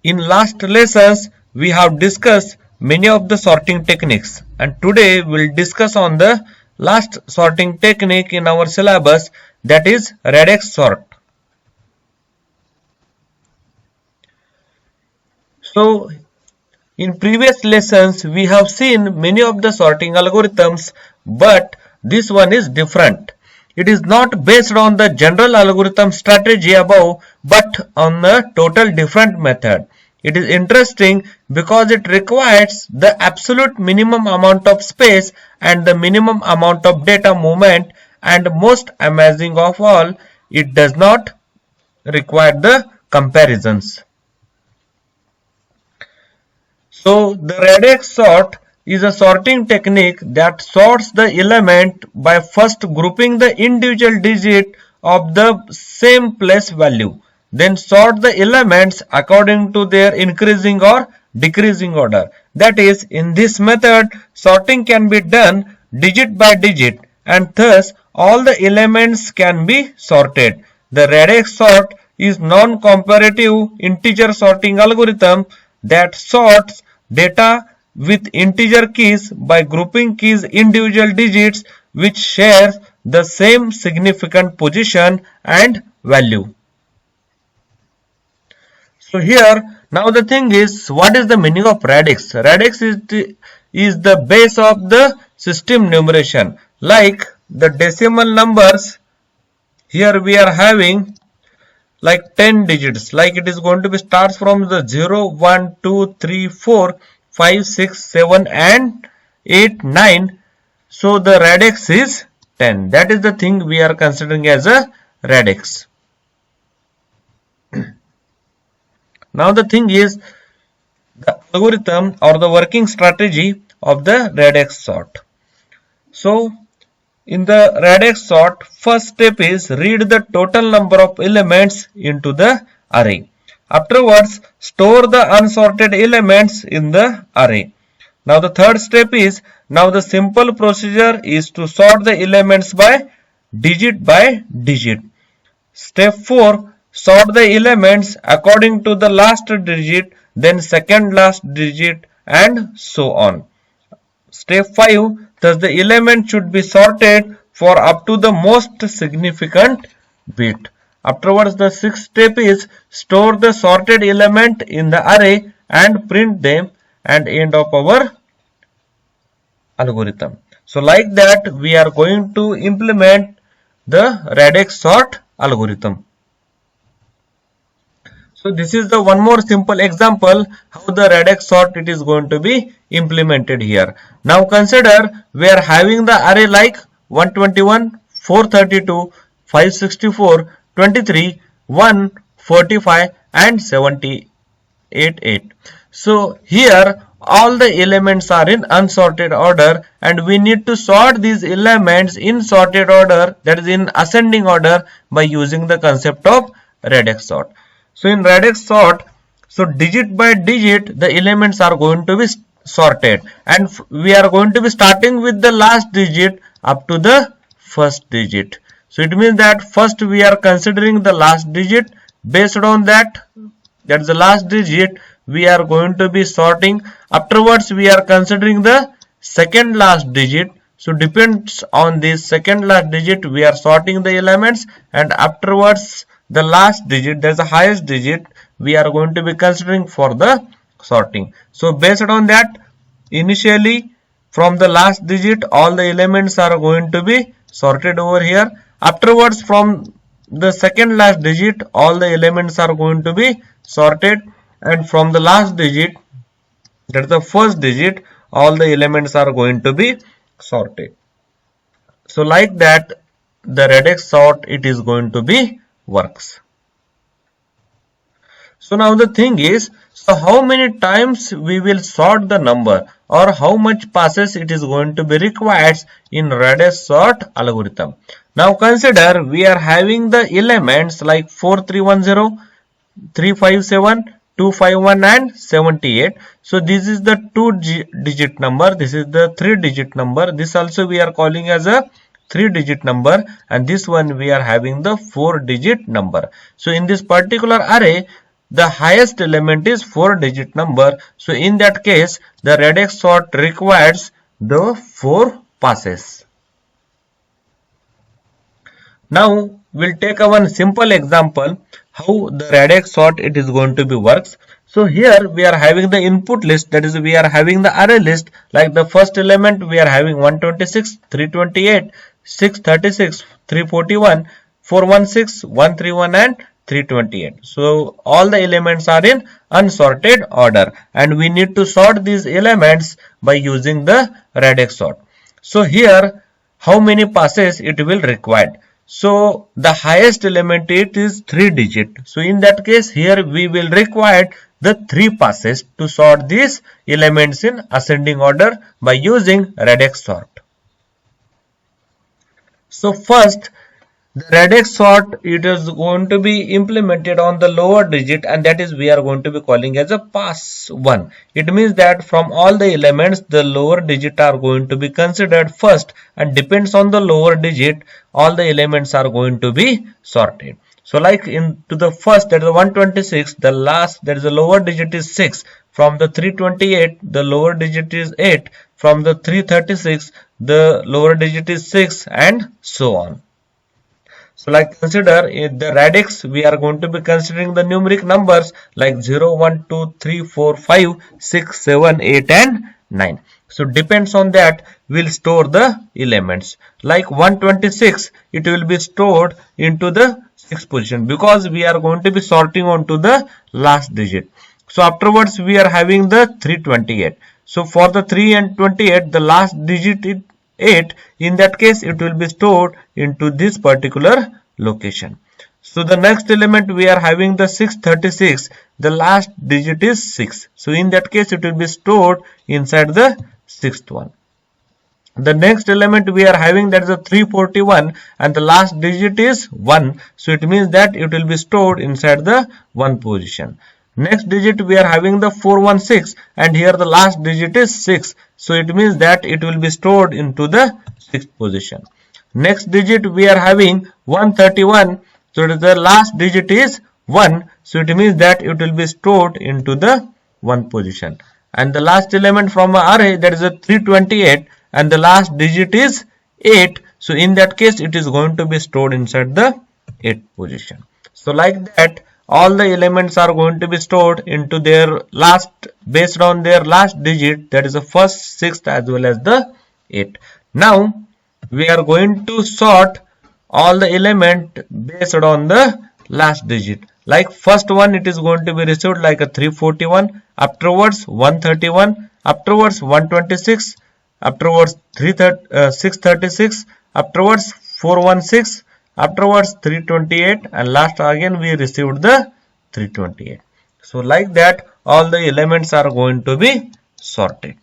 In last lessons, we have discussed many of the sorting techniques, and today we'll discuss on the last sorting technique in our syllabus, that is Radix sort. So in previous lessons we have seen many of the sorting algorithms, but this one is different. It is not based on the general algorithm strategy above, but on a total different method. It is interesting because it requires the absolute minimum amount of space and the minimum amount of data movement, and most amazing of all, it does not require the comparisons. So the radix sort is a sorting technique that sorts the element by first grouping the individual digit of the same place value, then sort the elements according to their increasing or decreasing order. That is, in this method, sorting can be done digit by digit, and thus all the elements can be sorted. The radix sort is non-comparative integer sorting algorithm that sorts data with integer keys by grouping keys individual digits which share the same significant position and value. So here now the thing is, what is the meaning of radix? Radix is the base of the system numeration. Like the decimal numbers, here we are having like 10 digits, like it is going to be starts from the 0, 1, 2, 3, 4, 5, 6, 7 and 8, 9. So the radix is 10. That is the thing we are considering as a radix. Now the thing is the algorithm or the working strategy of the radix sort. So in the radix sort, first step is read the total number of elements into the array. Afterwards, store the unsorted elements in the array. Now the third step is, now the simple procedure is to sort the elements by digit. Step 4, sort the elements according to the last digit, then second last digit and so on. Step 5, thus the element should be sorted for up to the most significant bit. Afterwards, the sixth step is store the sorted element in the array and print them, and end of our algorithm. So like that we are going to implement the radix sort algorithm. So this is the one more simple example how the radix sort it is going to be implemented here. Now consider we are having the array like 121, 432, 564, 23, 1, 45 and 78. So here all the elements are in unsorted order, and we need to sort these elements in sorted order, that is in ascending order, by using the concept of radix sort. So in radix sort, so digit by digit the elements are going to be sorted, and we are going to be starting with the last digit up to the first digit. So it means that first we are considering the last digit. Based on that is the last digit, we are going to be sorting. Afterwards we are considering the second last digit. So depends on this second last digit we are sorting the elements, and afterwards the last digit, that is the highest digit, we are going to be considering for the sorting. So based on that, initially from the last digit all the elements are going to be sorted over here. Afterwards from the second last digit all the elements are going to be sorted, and from the last digit, that is the first digit, all the elements are going to be sorted. So like that the radix sort it is going to be works. So now the thing is, so how many times we will sort the number, or how much passes it is going to be required in radix sort algorithm. Now consider we are having the elements like 4310, 357, 251 and 78. So this is the 2-digit number, this is the 3-digit number, this also we are calling as a 3-digit number, and this one we are having the 4-digit number. So in this particular array the highest element is 4-digit number. So in that case, the radix sort requires the 4 passes. Now we'll take a one simple example how the radix sort it is going to be works. So here we are having the input list, that is we are having the array list. Like the first element we are having 126, 328, 636, 341, 416, 131 and 328. So all the elements are in unsorted order and we need to sort these elements by using the radix sort. So here how many passes it will require? So the highest element it is 3-digit. So in that case here we will require the 3 passes to sort these elements in ascending order by using radix sort. So first the radix sort it is going to be implemented on the lower digit and that is we are going to be calling as a pass 1. It means that from all the elements the lower digit are going to be considered first and depends on the lower digit all the elements are going to be sorted. So like into the first that is 126 the last that is the lower digit is 6. From the 328 the lower digit is 8. From the 336 the lower digit is 6 and so on. So like consider the radix we are going to be considering the numeric numbers like 0, 1, 2, 3, 4, 5, 6, 7, 8 and 9. So depends on that we'll store the elements. Like 126 it will be stored into the 6th position because we are going to be sorting onto the last digit. So afterwards we are having the 328. So for the 3 and 28 the last digit is 8. In that case it will be stored into this particular location. So the next element we are having the 636. The last digit is 6. So in that case it will be stored inside the 6th one. The next element we are having that is a 341 and the last digit is 1. So it means that it will be stored inside the 1 position. Next digit we are having the 416 and here the last digit is 6. So it means that it will be stored into the 6th position. Next digit we are having 131. So the last digit is 1. So it means that it will be stored into the 1 position. And the last element from our array that is a 328 and the last digit is 8. So in that case it is going to be stored inside the 8th position. So like that all the elements are going to be stored into their last based on their last digit, that is the first, 6th as well as the 8th. Now we are going to sort all the element based on the last digit. Like first one it is going to be received like a 341, afterwards 131, afterwards 126, afterwards 636, afterwards 416, afterwards 328 and last again we received the 328. So like that all the elements are going to be sorted.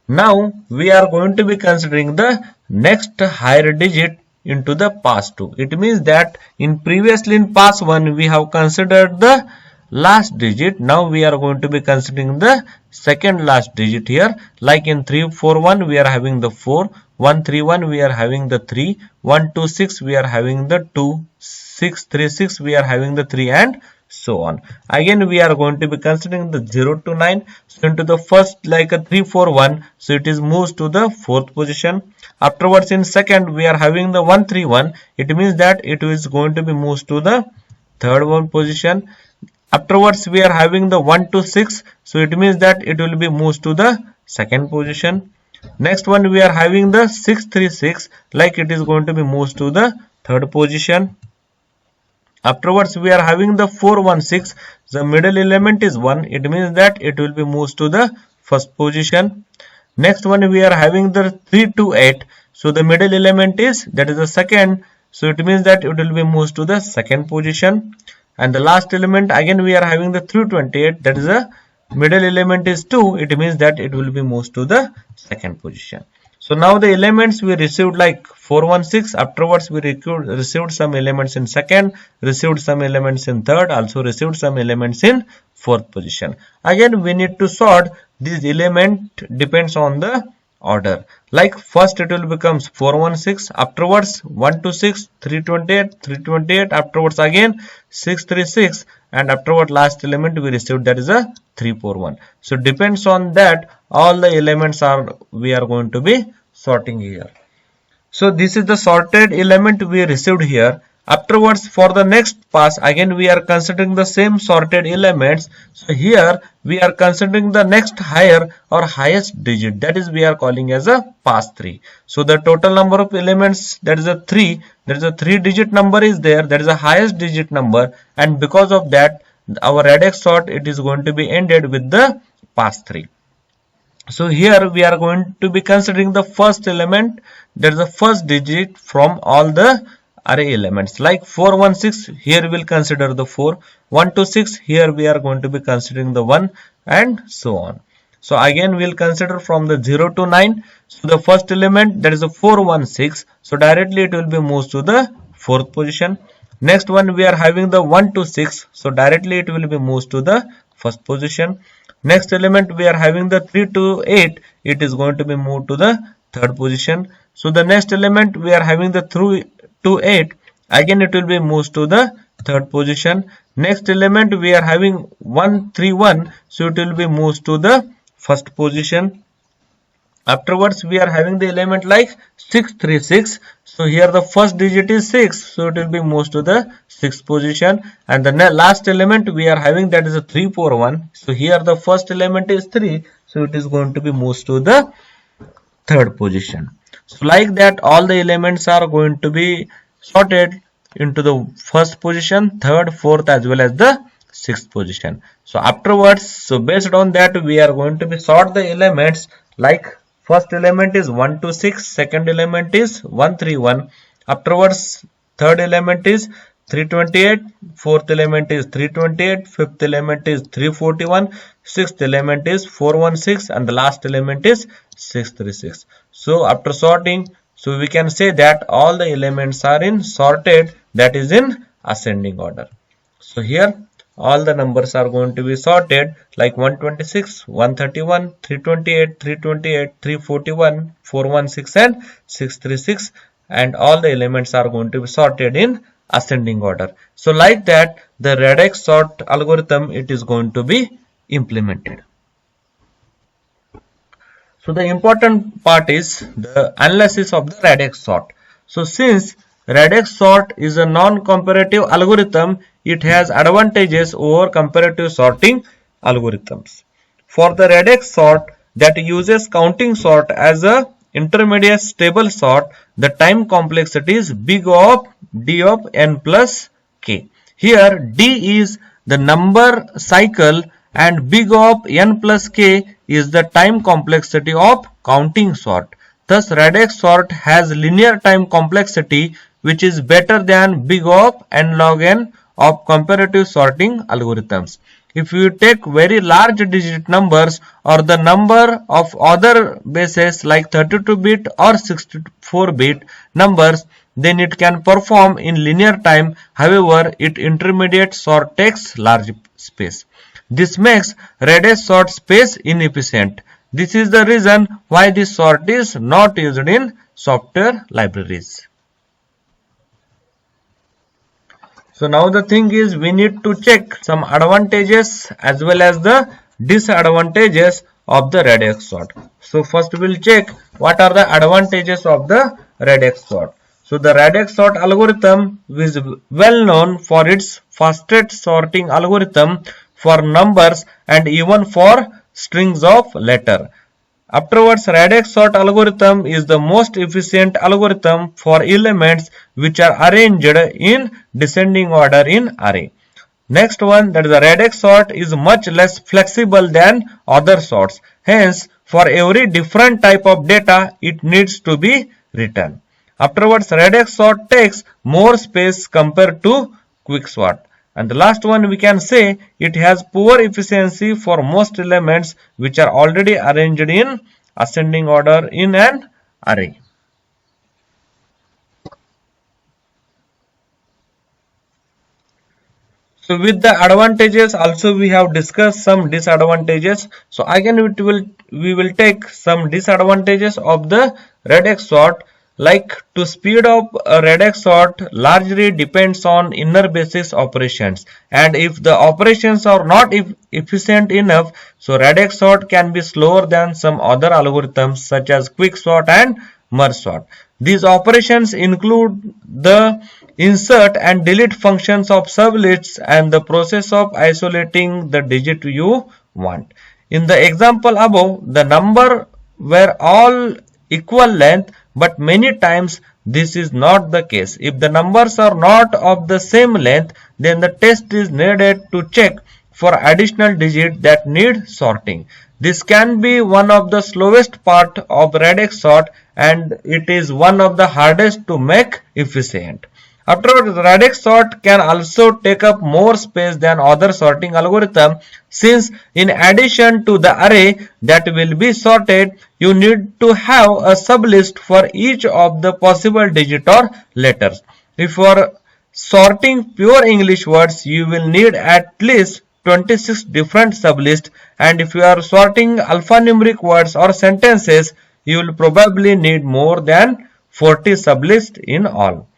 Now we are going to be considering the next higher digit into the pass 2. It means that in previously in pass 1 we have considered the last digit. Now we are going to be considering the second last digit here. Like in 341 we are having the 4, 131 we are having the 3, 126 we are having the 2, 636 we are having the 3 and so on. Again we are going to be considering the 0 to 9. So into the first like a 341 so it is moves to the 4th position. Afterwards in second we are having the 131. It means that it is going to be moved to the 3rd one position. Afterwards we are having the 126. So it means that it will be moved to the 2nd position. Next one we are having the 636 like it is going to be moved to the 3rd position. Afterwards we are having the 416. The middle element is 1. It means that it will be moved to the 1st position. Next one we are having the 328. So the middle element is that is the 2nd. So it means that it will be moved to the 2nd position. And the last element again we are having the 328. That is the middle element is 2. It means that it will be moved to the 2nd position. So now the elements we received like 416. Afterwards we received some elements in 2nd, received some elements in 3rd, also received some elements in 4th position. Again we need to sort this element depends on the order. Like first it will becomes 416, afterwards 126, 328, 328, afterwards again 636, and afterward last element we received, that is a 341. So depends on that all the elements are we are going to be sorting here. So this is the sorted element we received here. Afterwards, for the next pass, again we are considering the same sorted elements. So here we are considering the next higher or highest digit, that is we are calling as a pass 3. So the total number of elements, that is a 3, that is a 3-digit number is there, that is the highest digit number, and because of that our radix sort it is going to be ended with the pass 3. So here we are going to be considering the first element, that is the first digit from all the array elements. Like 416, here we will consider the 4, 126, here we are going to be considering the 1, and so on. So again we will consider from the 0 to 9. So the first element, that is the 416, so directly it will be moved to the 4th position. Next one we are having the 1 to 6, so directly it will be moved to the 1st position. Next element we are having the 3 to 8, it is going to be moved to the 3rd position. So the next element we are having the 3 to 8, again it will be moved to the 3rd position. Next element we are having 131, so it will be moved to the 1st position. Afterwards we are having the element like 636, so here the first digit is 6, so it will be moved to the 6th position, and the last element we are having, that is a 341, so here the first element is 3, so it is going to be moved to the 3rd position. So like that all the elements are going to be sorted into the 1st position, 3rd, 4th as well as the 6th position. So afterwards, so based on that we are going to be sort the elements, like first element is 1 to 6, second element is 131, afterwards third element is 328, fourth element is 328, fifth element is 341, sixth element is 416, and the last element is 636. So after sorting, so we can say that all the elements are in sorted, that is in ascending order. So here all the numbers are going to be sorted, like 126, 131, 328, 328, 341, 416 and 636, and all the elements are going to be sorted in ascending order. So like that the radix sort algorithm it is going to be implemented. So the important part is the analysis of the radix sort. So since radix sort is a non-comparative algorithm, it has advantages over comparative sorting algorithms. For the radix sort that uses counting sort as a intermediate stable sort, the time complexity is big of d of n plus k. Here d is the number cycle and big of n plus k is the time complexity of counting sort. Thus radix sort has linear time complexity which is better than big of n log n of comparative sorting algorithms. If you take very large digit numbers or the number of other bases like 32-bit or 64-bit numbers, then it can perform in linear time. However, its intermediate sort takes large space. This makes radix sort space inefficient. This is the reason why this sort is not used in software libraries. So now the thing is we need to check some advantages as well as the disadvantages of the radix sort. So first we will check what are the advantages of the radix sort. So the radix sort algorithm is well known for its fastest sorting algorithm for numbers and even for strings of letter. Afterwards, radix sort algorithm is the most efficient algorithm for elements which are arranged in descending order in array. Next one, that is the radix sort is much less flexible than other sorts. Hence, for every different type of data, it needs to be written. Afterwards, radix sort takes more space compared to quicksort. And the last one we can say it has poor efficiency for most elements which are already arranged in ascending order in an array. So with the advantages also we have discussed some disadvantages. So again we will take some disadvantages of the regex sort, like to speed up a regex sort largely depends on inner basis operations, and if the operations are not efficient enough, so regex sort can be slower than some other algorithms such as quick sort and merge sort. These operations include the insert and delete functions of sublists and the process of isolating the digit you want. In the example above, the number were all equal length, but many times this is not the case. If the numbers are not of the same length, then the test is needed to check for additional digits that need sorting. This can be one of the slowest part of regex sort, and it is one of the hardest to make efficient. Afterwards, regex sort can also take up more space than other sorting algorithm, since in addition to the array that will be sorted, you need to have a sublist for each of the possible digit or letters. If you are sorting pure English words, you will need at least 26 different sublists, and if you are sorting alphanumeric words or sentences, you will probably need more than 40 sublists in all.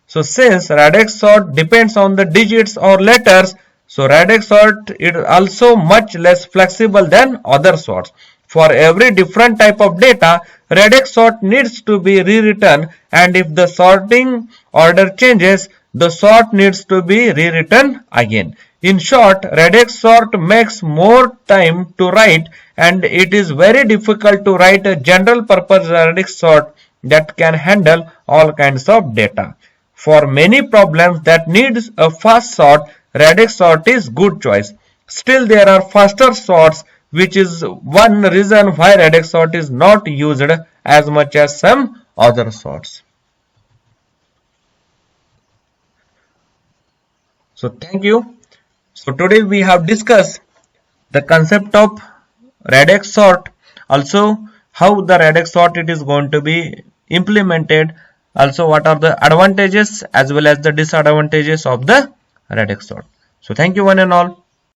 So since regex sort depends on the digits or letters, so regex sort is also much less flexible than other sorts. For every different type of data, regex sort needs to be rewritten, and if the sorting order changes, the sort needs to be rewritten again. In short, regex sort makes more time to write, and it is very difficult to write a general purpose regex sort that can handle all kinds of data. For many problems that needs a fast sort, regex sort is good choice. Still, there are faster sorts, which is one reason why regex sort is not used as much as some other sorts. So thank you. So today we have discussed the concept of regex sort, also how the regex sort it is going to be implemented, also what are the advantages as well as the disadvantages of the regex sort. So thank you one and all.